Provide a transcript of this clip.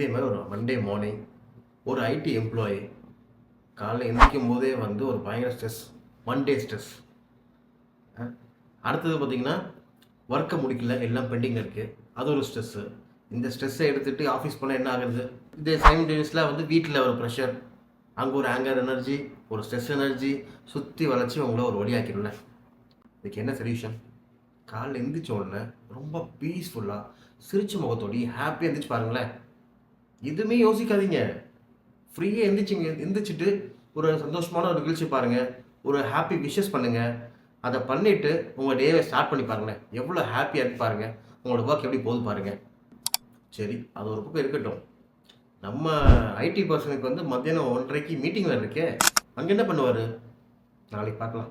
இதே மாதிரி ஒரு மண்டே மார்னிங் ஒரு ஐடி எம்ப்ளாயி காலைல எந்திரிக்கும் போதே வந்து ஒரு பயங்கர ஸ்ட்ரெஸ், மண்டே ஸ்ட்ரெஸ். அடுத்தது பார்த்தீங்கன்னா ஒர்க்கை முடிக்கல, எல்லாம் பெண்டிங் இருக்குது, அது ஒரு ஸ்ட்ரெஸ்ஸு. இந்த ஸ்ட்ரெஸ்ஸை எடுத்துகிட்டு ஆஃபீஸ் போனால் என்ன ஆகுது? இதே சைமல்டேனியஸில் வந்து வீட்டில் ஒரு ப்ரெஷர், அங்கே ஒரு ஆங்கர் எனர்ஜி, ஒரு ஸ்ட்ரெஸ் எனர்ஜி சுற்றி வளைச்சி உங்களை ஒரு வழியாக்கிடல. இதுக்கு என்ன சொல்யூஷன்? காலைல எந்திரிச்ச உடனே ரொம்ப பீஸ்ஃபுல்லாக சிரிச்ச முகத்தோடி ஹாப்பியாக எந்திரிச்சு பாருங்களேன். எதுவுமே யோசிக்காதீங்க. ஃப்ரீயாக எந்திரிச்சிட்டு ஒரு சந்தோஷமான ஒரு நிகழ்ச்சி பாருங்கள், ஒரு ஹாப்பி விஷஸ் பண்ணுங்கள். அதை பண்ணிவிட்டு உங்கள் டேவை ஸ்டார்ட் பண்ணி பாருங்களேன். எவ்வளோ ஹாப்பியாக இருக்கு பாருங்கள். உங்களோட ஒர்க் எப்படி போகுது பாருங்கள். சரி, அது ஒரு பக்கம் இருக்கட்டும். நம்ம ஐடி பர்சனுக்கு வந்து மத்தியானம் 1:30க்கு மீட்டிங் வேறு இருக்கே, அங்கே என்ன பண்ணுவார்? நாளைக்கு பார்க்கலாம்.